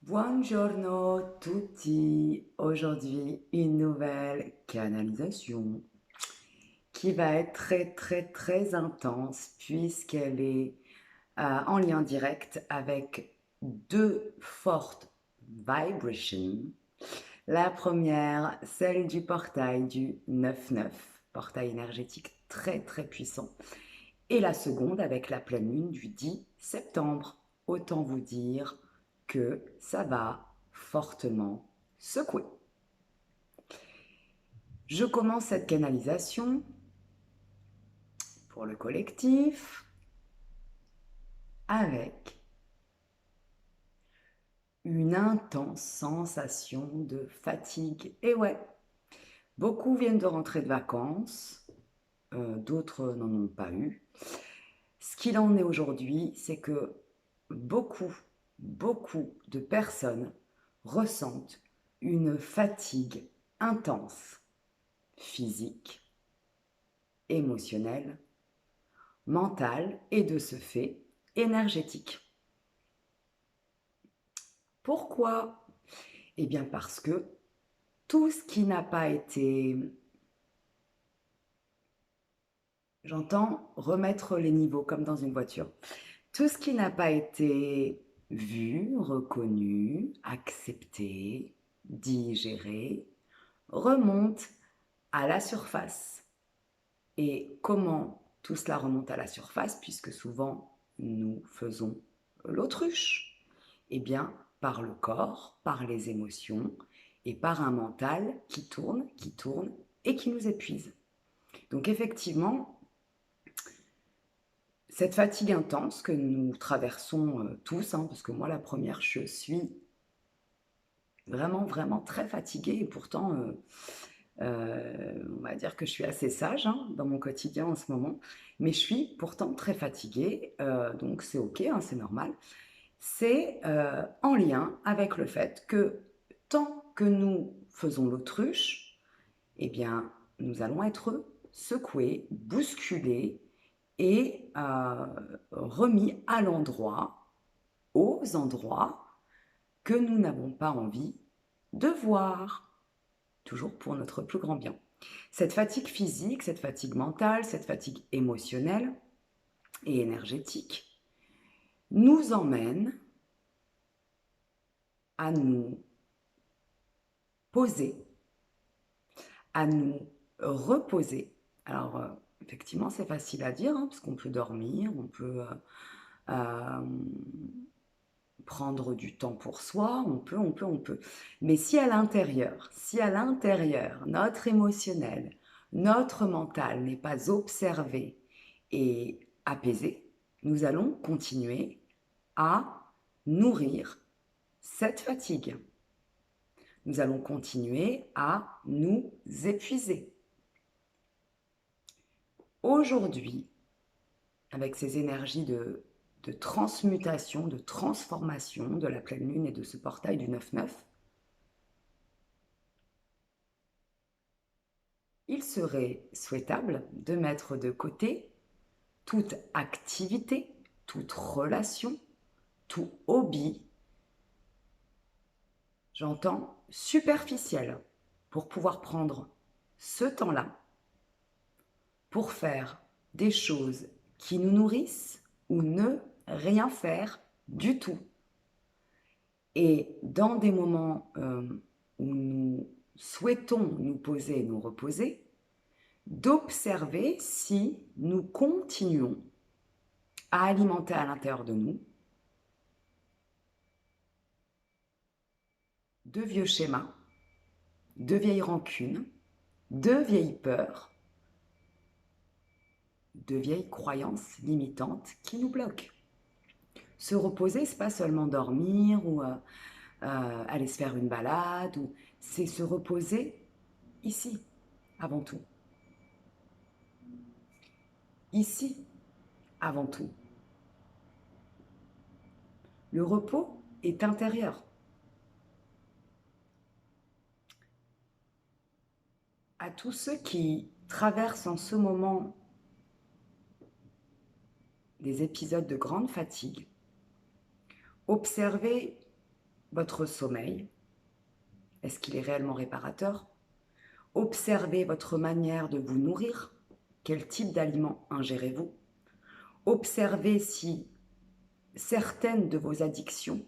Buongiorno tutti, aujourd'hui une nouvelle canalisation qui va être très intense puisqu'elle est en lien direct avec deux fortes vibrations. La première, celle du portail du 9-9, portail énergétique très puissant. Et la seconde avec la pleine lune du 10 septembre. Autant vous dire que ça va fortement secouer. Je commence cette canalisation pour le collectif avec une intense sensation de fatigue. Et ouais, beaucoup viennent de rentrer de vacances, d'autres n'en ont pas eu. Ce qu'il en est aujourd'hui, c'est que beaucoup de personnes ressentent une fatigue intense, physique, émotionnelle, mentale et de ce fait énergétique. Pourquoi? Eh bien parce que tout ce qui n'a pas été, j'entends remettre les niveaux comme dans une voiture, tout ce qui n'a pas été vu, reconnu, accepté, digéré, remonte à la surface. Et comment tout cela remonte à la surface, puisque souvent nous faisons l'autruche? Eh bien, par le corps, par les émotions et par un mental qui tourne et qui nous épuise. Donc effectivement, cette fatigue intense que nous traversons tous, parce que moi la première, je suis vraiment très fatiguée et pourtant on va dire que je suis assez sage dans mon quotidien en ce moment, mais je suis pourtant très fatiguée, donc c'est ok, c'est normal. C'est en lien avec le fait que tant que nous faisons l'autruche, eh bien, nous allons être secoués, bousculés et remis à l'endroit, aux endroits que nous n'avons pas envie de voir, toujours pour notre plus grand bien. Cette fatigue physique, cette fatigue mentale, cette fatigue émotionnelle et énergétique nous emmène à nous poser, à nous reposer. Alors, effectivement, c'est facile à dire, parce qu'on peut dormir, on peut prendre du temps pour soi, on peut. Mais si à l'intérieur, notre émotionnel, notre mental n'est pas observé et apaisé, nous allons continuer à nourrir cette fatigue. Nous allons continuer à nous épuiser. Aujourd'hui, avec ces énergies de transmutation, de transformation de la pleine lune et de ce portail du 9-9, il serait souhaitable de mettre de côté toute activité, toute relation, tout hobby, j'entends superficiel, pour pouvoir prendre ce temps-là pour faire des choses qui nous nourrissent ou ne rien faire du tout. Et dans des moments où nous souhaitons nous poser et nous reposer, d'observer si nous continuons à alimenter à l'intérieur de nous de vieux schémas, de vieilles rancunes, de vieilles peurs, de vieilles croyances limitantes qui nous bloquent. Se reposer, c'est pas seulement dormir ou aller se faire une balade, c'est se reposer ici, avant tout. Ici, avant tout. Le repos est intérieur. À tous ceux qui traversent en ce moment des épisodes de grande fatigue, observez votre sommeil. Est-ce qu'il est réellement réparateur? Observez votre manière de vous nourrir. Quel type d'aliments ingérez-vous? Observez si certaines de vos addictions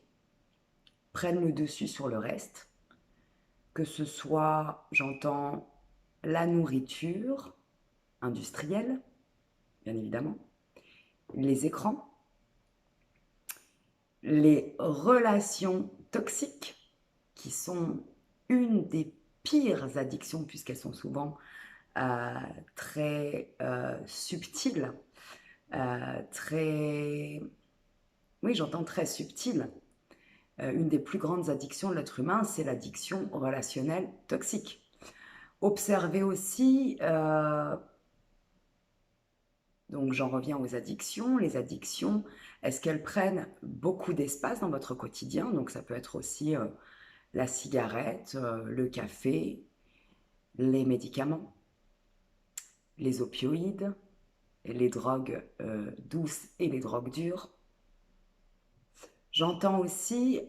prennent le dessus sur le reste, que ce soit, j'entends, la nourriture industrielle, bien évidemment, les écrans, les relations toxiques, qui sont une des pires addictions, puisqu'elles sont souvent très subtiles, très... Oui, j'entends très subtiles. Une des plus grandes addictions de l'être humain, c'est l'addiction relationnelle toxique. Observez aussi, donc j'en reviens aux addictions. Les addictions, est-ce qu'elles prennent beaucoup d'espace dans votre quotidien? Donc ça peut être aussi la cigarette, le café, les médicaments, les opioïdes, les drogues douces et les drogues dures. J'entends aussi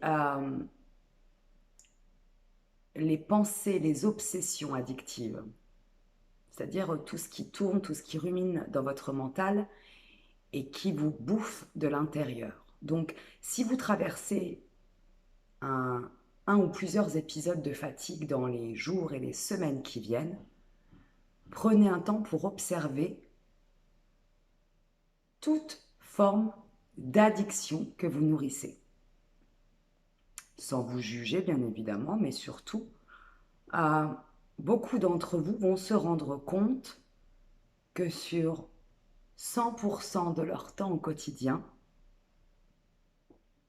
les pensées, les obsessions addictives, c'est-à-dire tout ce qui tourne, tout ce qui rumine dans votre mental et qui vous bouffe de l'intérieur. Donc, si vous traversez un ou plusieurs épisodes de fatigue dans les jours et les semaines qui viennent, prenez un temps pour observer toute forme d'addiction que vous nourrissez. Sans vous juger, bien évidemment, mais surtout, beaucoup d'entre vous vont se rendre compte que sur 100% de leur temps au quotidien,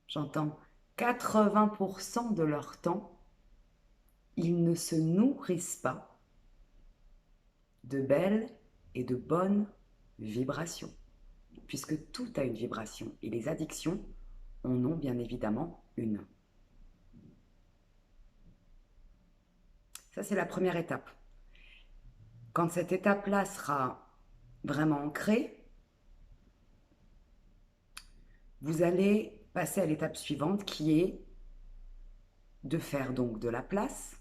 j'entends 80% de leur temps, ils ne se nourrissent pas de belles et de bonnes vibrations, puisque tout a une vibration, et les addictions en ont bien évidemment une. Ça, c'est la première étape. Quand cette étape-là sera vraiment ancrée, vous allez passer à l'étape suivante qui est de faire donc de la place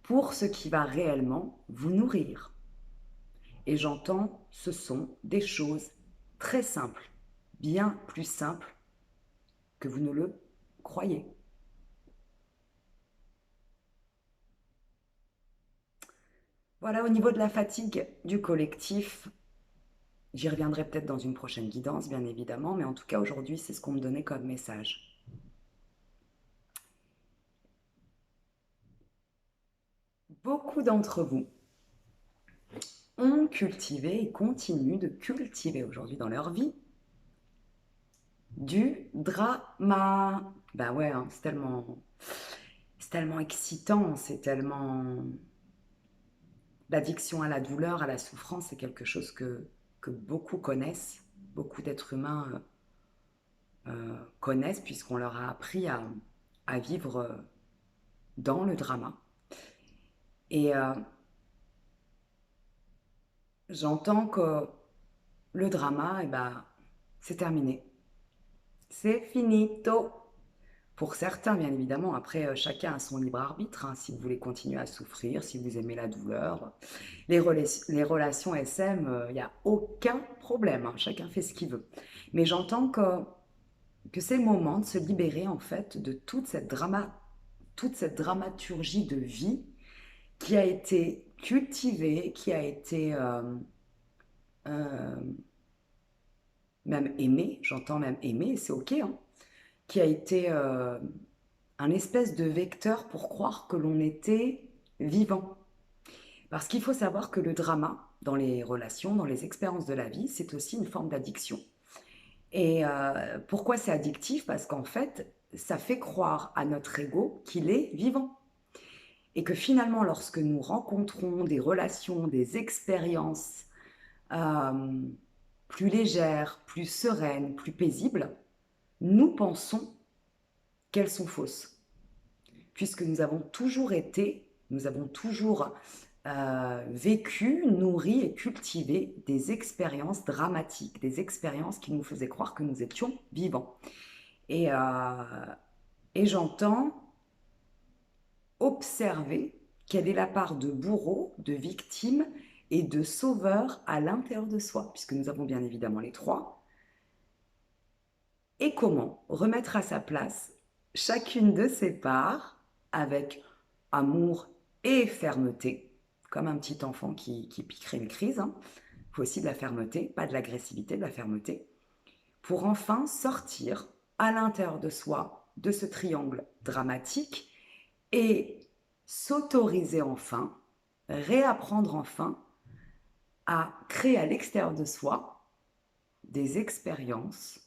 pour ce qui va réellement vous nourrir. Et j'entends, ce sont des choses très simples, bien plus simples que vous ne le croyez. Voilà, au niveau de la fatigue du collectif, j'y reviendrai peut-être dans une prochaine guidance, bien évidemment, mais en tout cas, aujourd'hui, c'est ce qu'on me donnait comme message. Beaucoup d'entre vous ont cultivé et continuent de cultiver aujourd'hui dans leur vie du drama. Ben ouais, hein, c'est tellement excitant, c'est tellement... L'addiction à la douleur, à la souffrance, c'est quelque chose que beaucoup connaissent, beaucoup d'êtres humains connaissent, puisqu'on leur a appris à vivre dans le drama. Et j'entends que le drama, eh ben, c'est terminé. C'est finito. Pour certains, bien évidemment, après, chacun a son libre arbitre, hein, si vous voulez continuer à souffrir, si vous aimez la douleur. Les relations SM, il n'y a aucun problème, hein, chacun fait ce qu'il veut. Mais j'entends que c'est le moment de se libérer, en fait, de toute cette dramaturgie de vie qui a été cultivée, qui a été euh, même aimée, j'entends même aimée, c'est ok, hein, qui a été un espèce de vecteur pour croire que l'on était vivant. Parce qu'il faut savoir que le drama, dans les relations, dans les expériences de la vie, c'est aussi une forme d'addiction. Et pourquoi c'est addictif? Parce qu'en fait, ça fait croire à notre ego qu'il est vivant. Et que finalement, lorsque nous rencontrons des relations, des expériences euh, plus légères, plus sereines, plus paisibles, nous pensons qu'elles sont fausses. Puisque nous avons toujours été, nous avons toujours vécu, nourri et cultivé des expériences dramatiques, des expériences qui nous faisaient croire que nous étions vivants. Et Et j'entends observer quelle est la part de bourreau, de victime et de sauveur à l'intérieur de soi, puisque nous avons bien évidemment les trois, et comment remettre à sa place chacune de ces parts avec amour et fermeté, comme un petit enfant qui piquerait une crise. Il faut aussi de la fermeté, pas de l'agressivité, de la fermeté, pour enfin sortir à l'intérieur de soi de ce triangle dramatique et s'autoriser enfin, réapprendre enfin à créer à l'extérieur de soi des expériences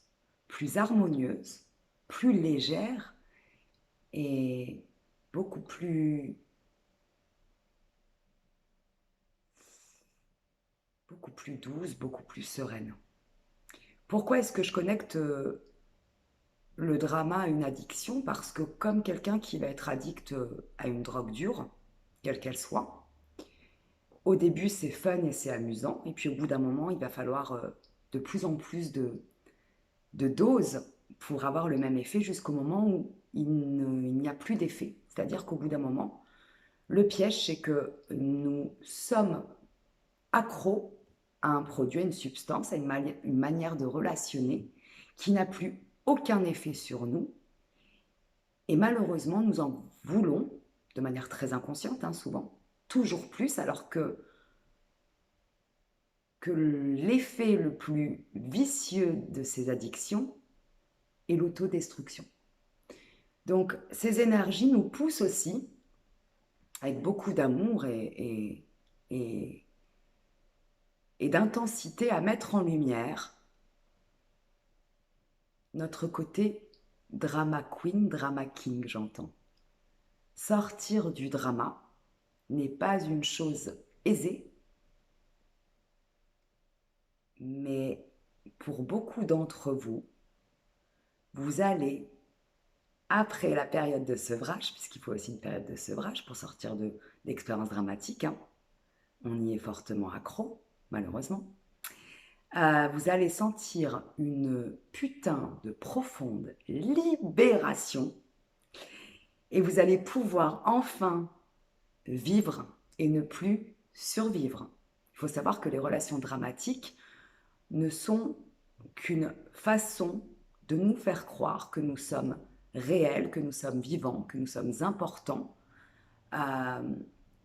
plus harmonieuses, plus légères et beaucoup plus douces, beaucoup plus sereines. Pourquoi est-ce que je connecte le drama à une addiction? Parce que comme quelqu'un qui va être addict à une drogue dure, quelle qu'elle soit, au début c'est fun et c'est amusant, et puis au bout d'un moment il va falloir de plus en plus de doses pour avoir le même effet jusqu'au moment où il n'y a plus d'effet. C'est-à-dire qu'au bout d'un moment, le piège c'est que nous sommes accros à un produit, à une substance, à une manière de relationner qui n'a plus aucun effet sur nous. Et malheureusement, nous en voulons, de manière très inconsciente, souvent, toujours plus, alors que l'effet le plus vicieux de ces addictions est l'autodestruction. Donc, ces énergies nous poussent aussi, avec beaucoup d'amour et d'intensité, à mettre en lumière notre côté drama queen, drama king, j'entends. Sortir du drama n'est pas une chose aisée, mais pour beaucoup d'entre vous, vous allez, après la période de sevrage, puisqu'il faut aussi une période de sevrage pour sortir d'expériences dramatiques, on y est fortement accro, malheureusement, vous allez sentir une putain de profonde libération et vous allez pouvoir enfin vivre et ne plus survivre. Il faut savoir que les relations dramatiques ne sont qu'une façon de nous faire croire que nous sommes réels, que nous sommes vivants, que nous sommes importants.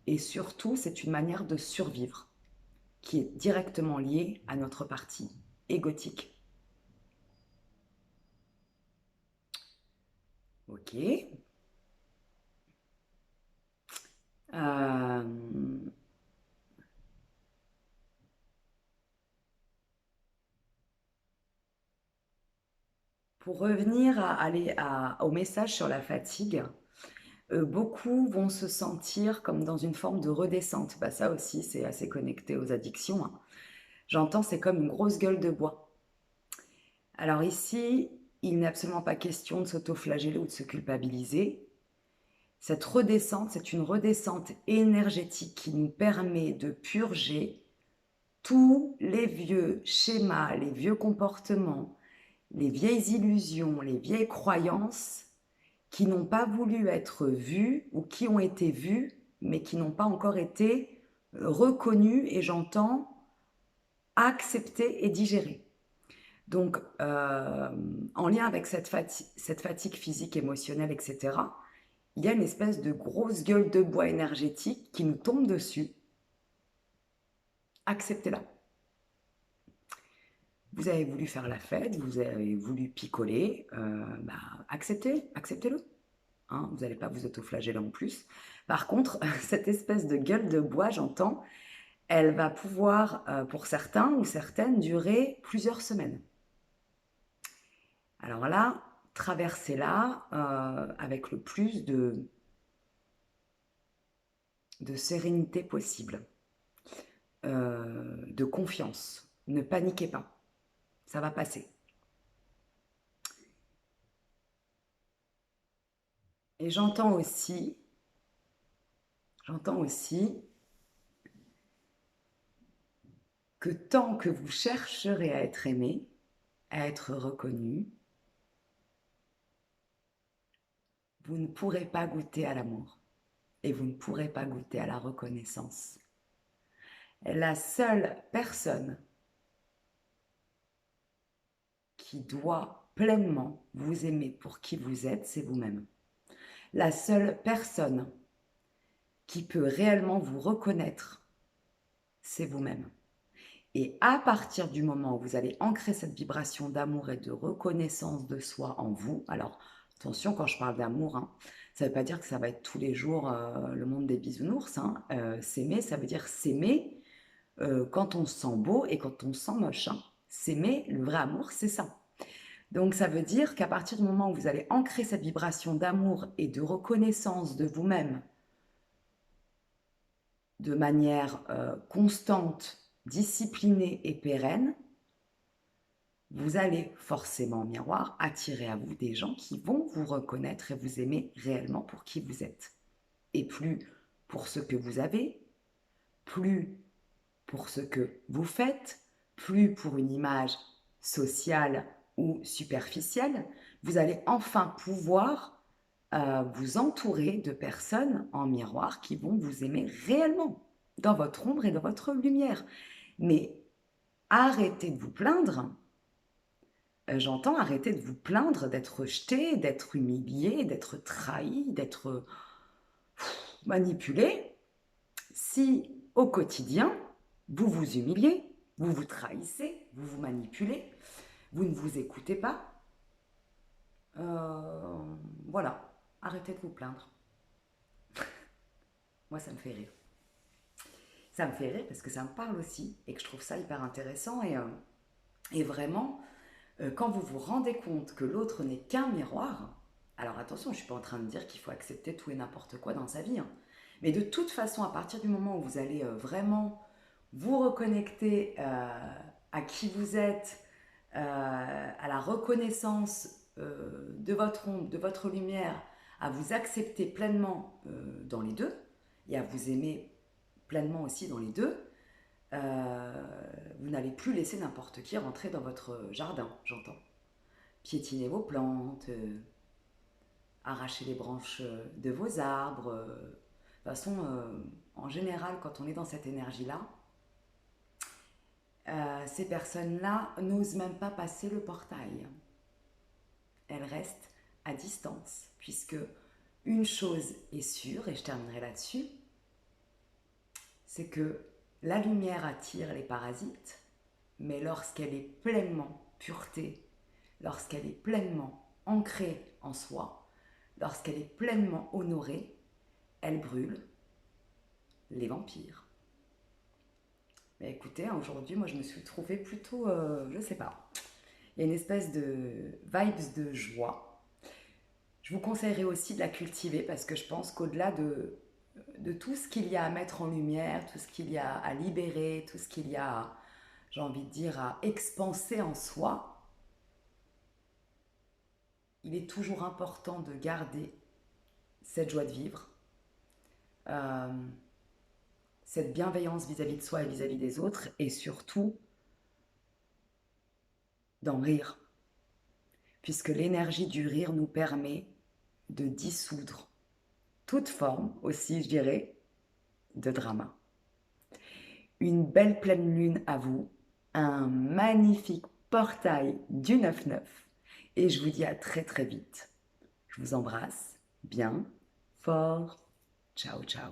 Et surtout, c'est une manière de survivre qui est directement liée à notre partie égotique. Ok. Euh, pour revenir au message sur la fatigue, beaucoup vont se sentir comme dans une forme de redescente. Bah, ça aussi, c'est assez connecté aux addictions. J'entends, c'est comme une grosse gueule de bois. Alors ici, il n'est absolument pas question de s'autoflageller ou de se culpabiliser. Cette redescente, c'est une redescente énergétique qui nous permet de purger tous les vieux schémas, les vieux comportements, les vieilles illusions, les vieilles croyances qui n'ont pas voulu être vues ou qui ont été vues mais qui n'ont pas encore été reconnues et j'entends acceptées et digérées. Donc, en lien avec cette fatigue physique, émotionnelle, etc., il y a une espèce de grosse gueule de bois énergétique qui nous tombe dessus. Acceptez-la. Vous avez voulu faire la fête, vous avez voulu picoler, acceptez-le. Vous n'allez pas vous autoflageller en plus. Par contre, cette espèce de gueule de bois, j'entends, elle va pouvoir, pour certains ou certaines, durer plusieurs semaines. Alors là, traversez-la avec le plus de sérénité possible, de confiance. Ne paniquez pas, ça va passer. Et j'entends aussi que tant que vous chercherez à être aimé, à être reconnu, vous ne pourrez pas goûter à l'amour et vous ne pourrez pas goûter à la reconnaissance. La seule personne qui doit pleinement vous aimer pour qui vous êtes, c'est vous-même. La seule personne qui peut réellement vous reconnaître, c'est vous-même. Et à partir du moment où vous allez ancrer cette vibration d'amour et de reconnaissance de soi en vous, alors attention quand je parle d'amour, hein, ça ne veut pas dire que ça va être tous les jours le monde des bisounours. Hein. S'aimer, ça veut dire s'aimer quand on se sent beau et quand on se sent moche. Hein. S'aimer, le vrai amour, c'est ça. Donc ça veut dire qu'à partir du moment où vous allez ancrer cette vibration d'amour et de reconnaissance de vous-même de manière constante, disciplinée et pérenne, vous allez forcément en miroir attirer à vous des gens qui vont vous reconnaître et vous aimer réellement pour qui vous êtes. Et plus pour ce que vous avez, plus pour ce que vous faites, plus pour une image sociale ou superficielle, vous allez enfin pouvoir vous entourer de personnes en miroir qui vont vous aimer réellement, dans votre ombre et dans votre lumière. Mais arrêtez de vous plaindre. J'entends arrêter de vous plaindre d'être rejeté, d'être humilié, d'être trahi, d'être manipulé. Si au quotidien, vous vous humiliez, vous vous trahissez, vous vous manipulez, vous ne vous écoutez pas, voilà, arrêtez de vous plaindre. Moi, ça me fait rire. Ça me fait rire parce que ça me parle aussi et que je trouve ça hyper intéressant. Et vraiment, quand vous vous rendez compte que l'autre n'est qu'un miroir, alors attention, je ne suis pas en train de dire qu'il faut accepter tout et n'importe quoi dans sa vie. Hein. Mais de toute façon, à partir du moment où vous allez vraiment vous reconnecter à qui vous êtes, à la reconnaissance de votre ombre, de votre lumière, à vous accepter pleinement dans les deux et à vous aimer pleinement aussi dans les deux, vous n'allez plus laisser n'importe qui rentrer dans votre jardin, j'entends. Piétiner vos plantes, arracher les branches de vos arbres. De toute façon, en général, quand on est dans cette énergie-là, ces personnes-là n'osent même pas passer le portail. Elles restent à distance, puisque une chose est sûre, et je terminerai là-dessus, c'est que la lumière attire les parasites, mais lorsqu'elle est pleinement pureté, lorsqu'elle est pleinement ancrée en soi, lorsqu'elle est pleinement honorée, elle brûle les vampires. Mais écoutez, aujourd'hui, moi je me suis trouvée plutôt, je sais pas, il y a une espèce de vibes de joie. Je vous conseillerais aussi de la cultiver parce que je pense qu'au-delà de tout ce qu'il y a à mettre en lumière, tout ce qu'il y a à libérer, tout ce qu'il y a, j'ai envie de dire, à expanser en soi, il est toujours important de garder cette joie de vivre, euh, cette bienveillance vis-à-vis de soi et vis-à-vis des autres, et surtout d'en rire, puisque l'énergie du rire nous permet de dissoudre toute forme aussi, je dirais, de drama. Une belle pleine lune à vous, un magnifique portail du 9-9 et je vous dis à très très vite. Je vous embrasse bien fort. Ciao ciao.